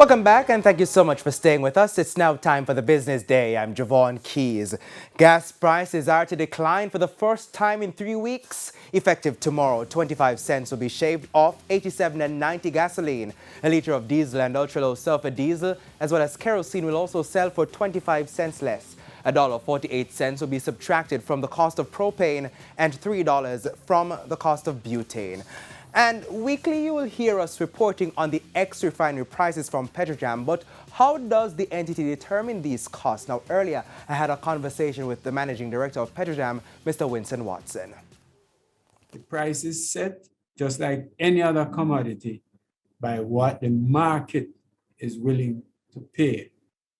Welcome back and thank you so much for staying with us. It's now time for the business day. I'm Javon Keys. Gas prices are to decline for the first time in 3 weeks. Effective tomorrow, 25 cents will be shaved off 87 and 90 gasoline. A liter of diesel and ultra-low sulfur diesel as well as kerosene will also sell for 25 cents less. $1.48 will be subtracted from the cost of propane and $3 from the cost of butane. And weekly you will hear us reporting on the ex-refinery prices from PETROJAM, but how does the entity determine these costs? Now earlier I had a conversation with the managing director of PETROJAM, Mr. Winston Watson. The price is set just like any other commodity by what the market is willing to pay.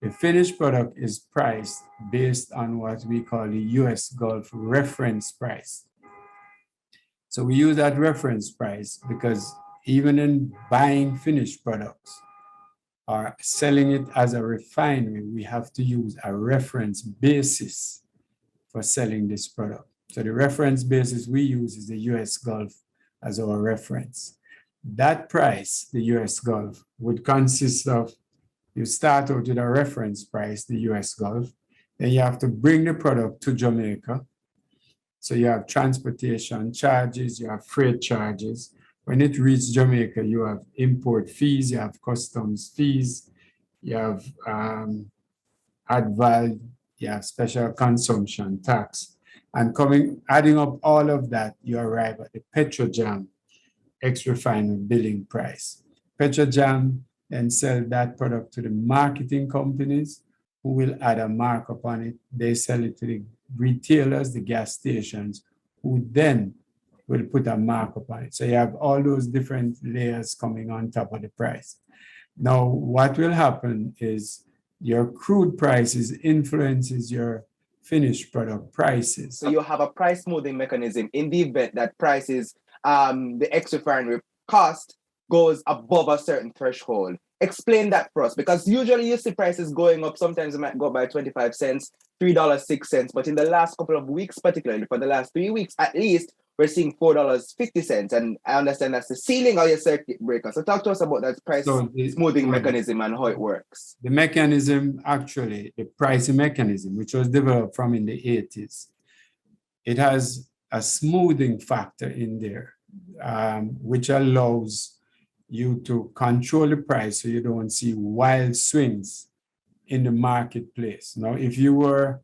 The finished product is priced based on what we call the US Gulf reference price. So we use that reference price because even in buying finished products or selling it as a refinery, we have to use a reference basis for selling this product. So the reference basis we use is the US Gulf as our reference. That price, the US Gulf, would consist of, you start out with a reference price, the US Gulf, then you have to bring the product to Jamaica. So you have transportation charges, you have freight charges. When it reaches Jamaica, you have import fees, you have customs fees, you have adval, you have special consumption tax. And adding up all of that, you arrive at the PETROJAM ex-refinery billing price. PETROJAM then sell that product to the marketing companies who will add a markup on it. They sell it to the retailers, the gas stations, who then will put a markup on it. So you have all those different layers coming on top of the price. Now, what will happen is your crude prices influences your finished product prices. So you have a price smoothing mechanism in the event that prices, the ex-refinery cost goes above a certain threshold. Explain that for us, because usually you see prices going up. Sometimes it might go up by 25 cents, $3.06. But in the last couple of weeks, particularly for the last 3 weeks at least, we're seeing $4.50. And I understand that's the ceiling of your circuit breaker. So talk to us about that price smoothing mechanism and how it works. The mechanism, actually, the pricing mechanism, which was developed from in the 80s, it has a smoothing factor in there, which allows you to control the price so you don't see wild swings in the marketplace. Now, if you were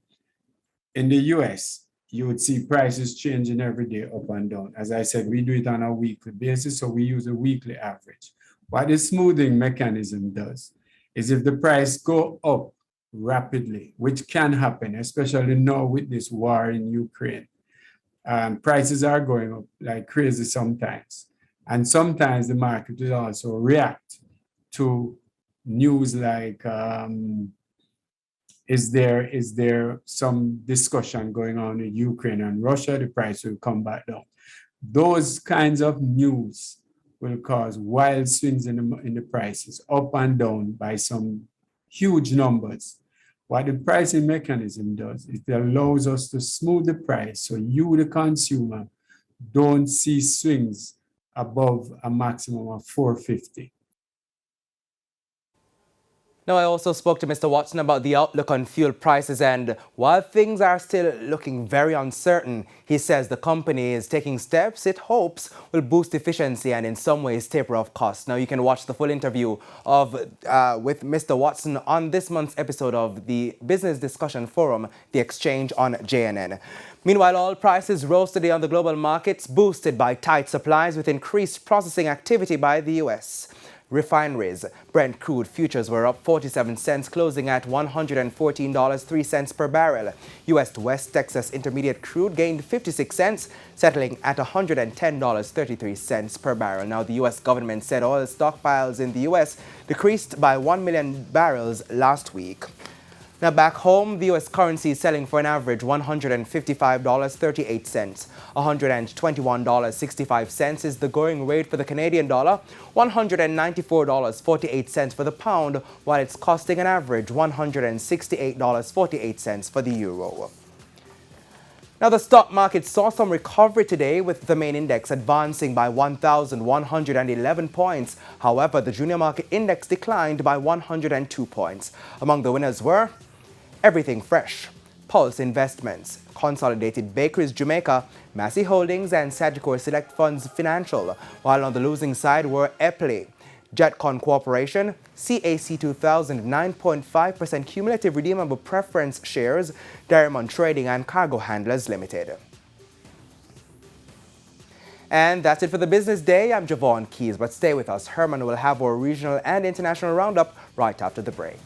in the US, you would see prices changing every day up and down. As I said, we do it on a weekly basis, so we use a weekly average. What the smoothing mechanism does is if the price go up rapidly, which can happen, especially now with this war in Ukraine, prices are going up like crazy sometimes. And sometimes the market will also react to news like, is there some discussion going on in Ukraine and Russia? The price will come back down. Those kinds of news will cause wild swings in the prices, up and down by some huge numbers. What the pricing mechanism does, it allows us to smooth the price so you, the consumer, don't see swings above a maximum of 450. Now, I also spoke to Mr. Watson about the outlook on fuel prices, and while things are still looking very uncertain, he says the company is taking steps it hopes will boost efficiency and in some ways taper off costs. Now, you can watch the full interview with Mr. Watson on this month's episode of the Business Discussion Forum, The Exchange on JNN. Meanwhile, oil prices rose today on the global markets, boosted by tight supplies with increased processing activity by the U.S. refineries. Brent crude futures were up 47 cents, closing at $114.03 per barrel. U.S. to West Texas Intermediate crude gained 56 cents, settling at $110.33 per barrel. Now, the U.S. government said oil stockpiles in the U.S. decreased by 1 million barrels last week. Now back home, the U.S. currency is selling for an average $155.38. $121.65 is the going rate for the Canadian dollar, $194.48 for the pound, while it's costing an average $168.48 for the euro. Now, the stock market saw some recovery today with the main index advancing by 1,111 points. However, the junior market index declined by 102 points. Among the winners were Everything Fresh, Pulse Investments, Consolidated Bakeries Jamaica, Massey Holdings, and Sagicor Select Funds Financial, while on the losing side were Epley, Jetcon Corporation, CAC 2000 9.5% cumulative redeemable preference shares, Diamond Trading, and Cargo Handlers Limited. And that's it for the business day. I'm Javon Keys, but stay with us. Herman will have our regional and international roundup right after the break.